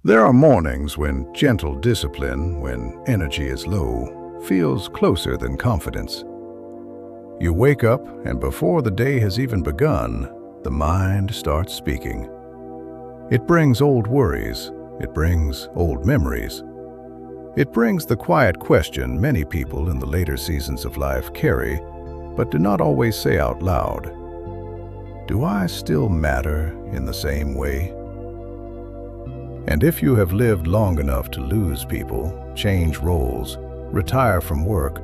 There are mornings when gentle discipline, when energy is low, feels closer than confidence. You wake up, and before the day has even begun, the mind starts speaking. It brings old worries. It brings old memories. It brings the quiet question many people in the later seasons of life carry, but do not always say out loud. Do I still matter in the same way? And if you have lived long enough to lose people, change roles, retire from work,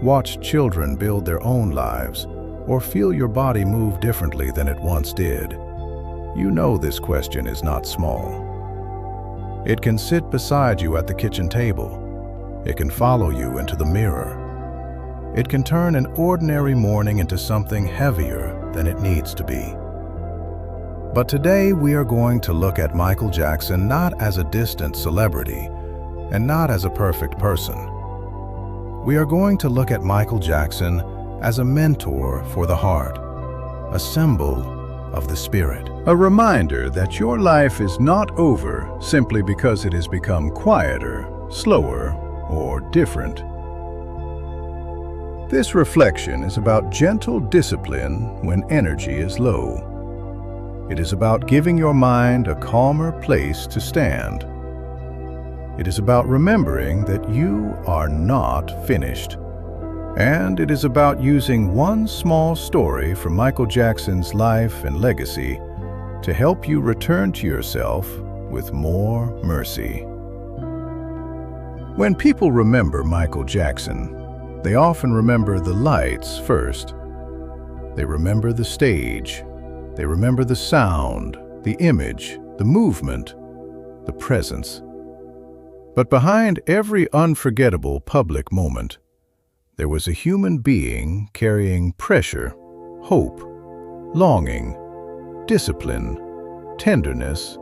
watch children build their own lives, or feel your body move differently than it once did, you know this question is not small. It can sit beside you at the kitchen table. It can follow you into the mirror. It can turn an ordinary morning into something heavier than it needs to be. But today we are going to look at Michael Jackson not as a distant celebrity and not as a perfect person. We are going to look at Michael Jackson as a mentor for the heart, a symbol of the spirit, a reminder that your life is not over simply because it has become quieter, slower, or different. This reflection is about gentle discipline when energy is low. It is about giving your mind a calmer place to stand. It is about remembering that you are not finished. And it is about using one small story from Michael Jackson's life and legacy to help you return to yourself with more mercy. When people remember Michael Jackson, they often remember the lights first. They remember the stage. They remember the sound, the image, the movement, the presence. But behind every unforgettable public moment, there was a human being carrying pressure, hope, longing, discipline, tenderness,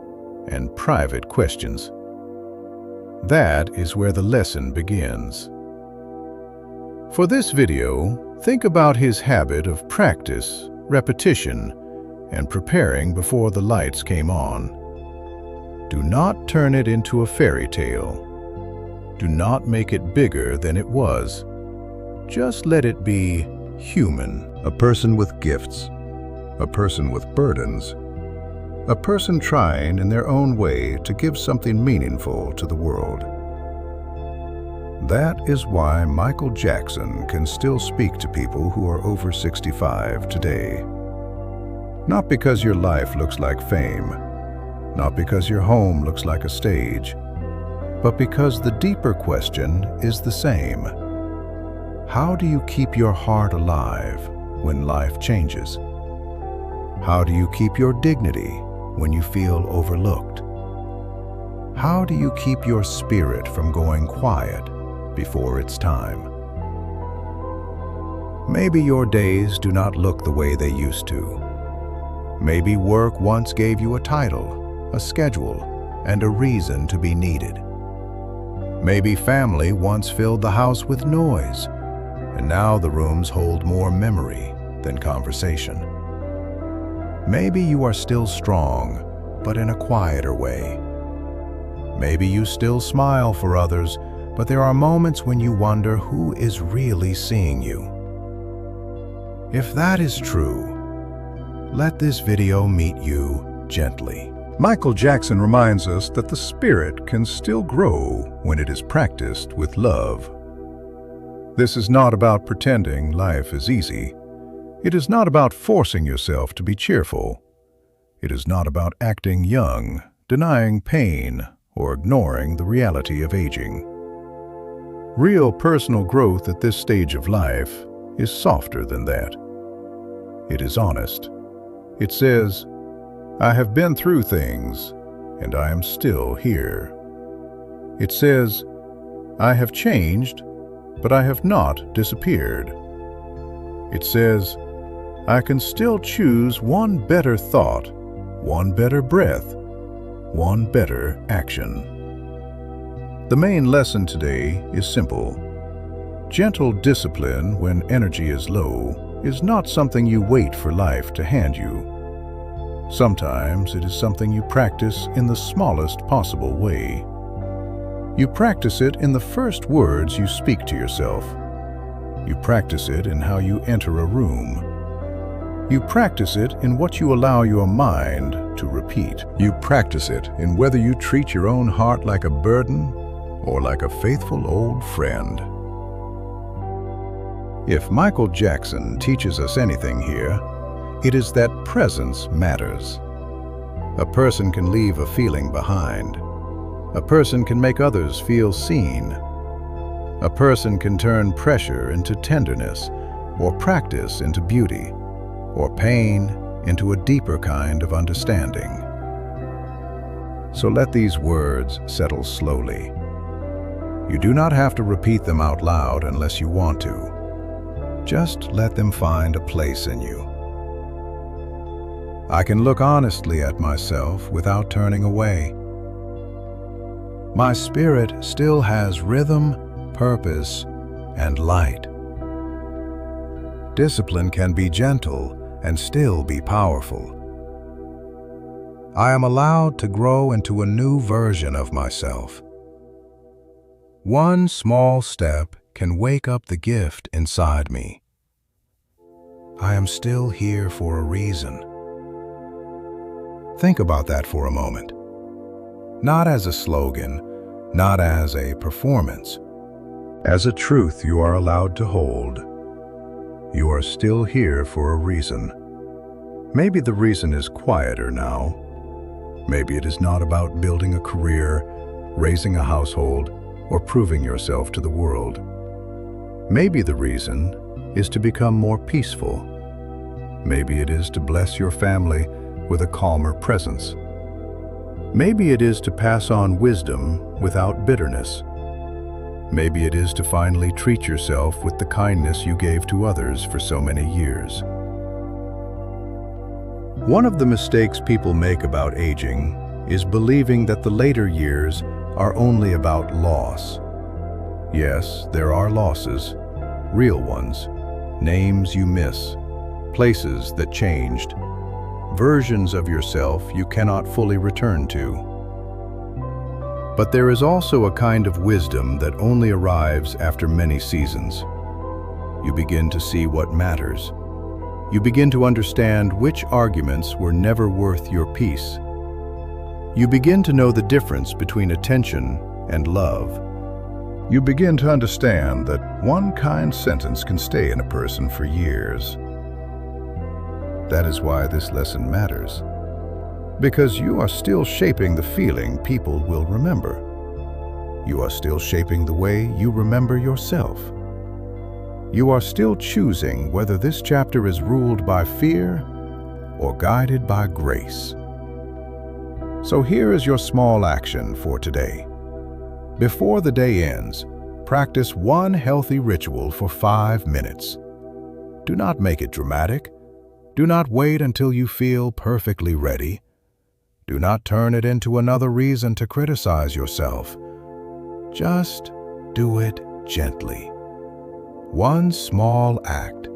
and private questions. That is where the lesson begins. For this video, think about his habit of practice, repetition, and preparing before the lights came on. Do not turn it into a fairy tale. Do not make it bigger than it was. Just let it be human. A person with gifts, a person with burdens, a person trying in their own way to give something meaningful to the world. That is why Michael Jackson can still speak to people who are over 65 today. Not because your life looks like fame, not because your home looks like a stage, but because the deeper question is the same. How do you keep your heart alive when life changes? How do you keep your dignity when you feel overlooked? How do you keep your spirit from going quiet before it's time? Maybe your days do not look the way they used to. Maybe work once gave you a title, a schedule, and a reason to be needed. Maybe family once filled the house with noise, and now the rooms hold more memory than conversation. Maybe you are still strong, but in a quieter way. Maybe you still smile for others, but there are moments when you wonder who is really seeing you. If that is true, let this video meet you gently. Michael Jackson reminds us that the spirit can still grow when it is practiced with love. This is not about pretending life is easy. It is not about forcing yourself to be cheerful. It is not about acting young, denying pain, or ignoring the reality of aging. Real personal growth at this stage of life is softer than that. It is honest. It says, I have been through things, and I am still here. It says, I have changed, but I have not disappeared. It says, I can still choose one better thought, one better breath, one better action. The main lesson today is simple. Gentle discipline when energy is low is not something you wait for life to hand you. Sometimes it is something you practice in the smallest possible way. You practice it in the first words you speak to yourself. You practice it in how you enter a room. You practice it in what you allow your mind to repeat. You practice it in whether you treat your own heart like a burden or like a faithful old friend. If Michael Jackson teaches us anything here, it is that presence matters. A person can leave a feeling behind. A person can make others feel seen. A person can turn pressure into tenderness, or practice into beauty, or pain into a deeper kind of understanding. So let these words settle slowly. You do not have to repeat them out loud unless you want to. Just let them find a place in you. I can look honestly at myself without turning away. My spirit still has rhythm, purpose, and light. Discipline can be gentle and still be powerful. I am allowed to grow into a new version of myself. One small step can wake up the gift inside me. I am still here for a reason. Think about that for a moment. Not as a slogan, not as a performance. As a truth you are allowed to hold. You are still here for a reason. Maybe the reason is quieter now. Maybe it is not about building a career, raising a household, or proving yourself to the world. Maybe the reason is to become more peaceful. Maybe it is to bless your family with a calmer presence. Maybe it is to pass on wisdom without bitterness. Maybe it is to finally treat yourself with the kindness you gave to others for so many years. One of the mistakes people make about aging is believing that the later years are only about loss. Yes, there are losses, real ones, names you miss, places that changed, versions of yourself you cannot fully return to. But there is also a kind of wisdom that only arrives after many seasons. You begin to see what matters. You begin to understand which arguments were never worth your peace. You begin to know the difference between attention and love. You begin to understand that one kind sentence can stay in a person for years. That is why this lesson matters. Because you are still shaping the feeling people will remember. You are still shaping the way you remember yourself. You are still choosing whether this chapter is ruled by fear or guided by grace. So here is your small action for today. Before the day ends, practice one healthy ritual for 5 minutes. Do not make it dramatic. Do not wait until you feel perfectly ready. Do not turn it into another reason to criticize yourself. Just do it gently. One small act,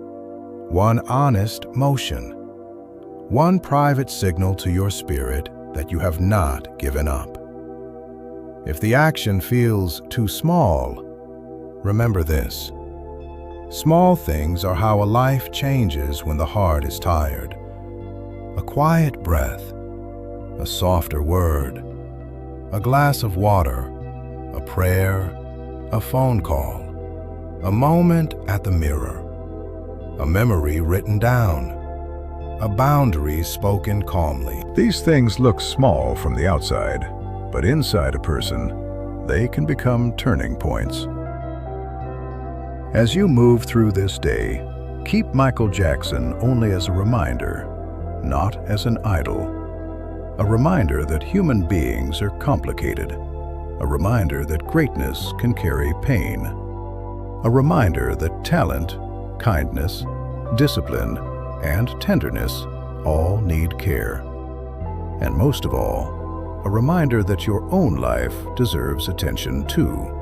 one honest motion, one private signal to your spirit that you have not given up. If the action feels too small, remember this. Small things are how a life changes when the heart is tired. A quiet breath, a softer word, a glass of water, a prayer, a phone call, a moment at the mirror, a memory written down, a boundary spoken calmly. These things look small from the outside, but inside a person, they can become turning points. As you move through this day, keep Michael Jackson only as a reminder, not as an idol. A reminder that human beings are complicated. A reminder that greatness can carry pain. A reminder that talent, kindness, discipline, and tenderness all need care. And most of all, a reminder that your own life deserves attention too.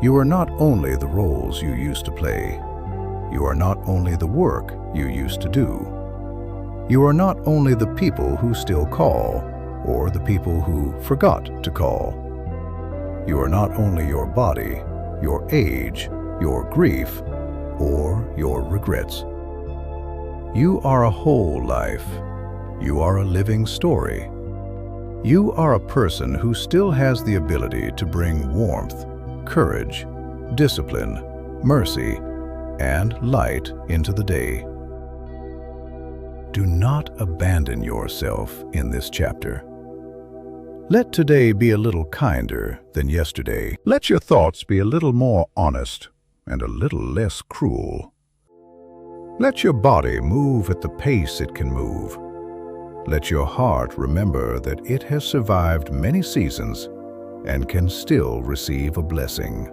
You are not only the roles you used to play. You are not only the work you used to do. You are not only the people who still call, or the people who forgot to call. You are not only your body, your age, your grief, or your regrets. You are a whole life. You are a living story. You are a person who still has the ability to bring warmth, courage, discipline, mercy, and light into the day. Do not abandon yourself in this chapter. Let today be a little kinder than yesterday. Let your thoughts be a little more honest and a little less cruel. Let your body move at the pace it can move. Let your heart remember that it has survived many seasons and can still receive a blessing.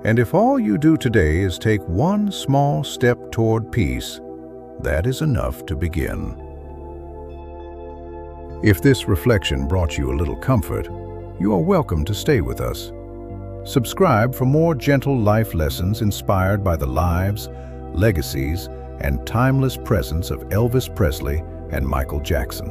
And if all you do today is take one small step toward peace, that is enough to begin. If this reflection brought you a little comfort, you are welcome to stay with us. Subscribe for more gentle life lessons inspired by the lives, legacies, and timeless presence of Elvis Presley and Michael Jackson.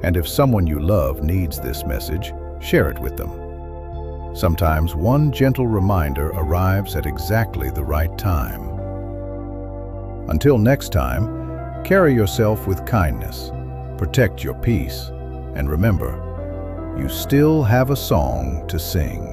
And if someone you love needs this message, share it with them. Sometimes one gentle reminder arrives at exactly the right time. Until next time, carry yourself with kindness, protect your peace, and remember, you still have a song to sing.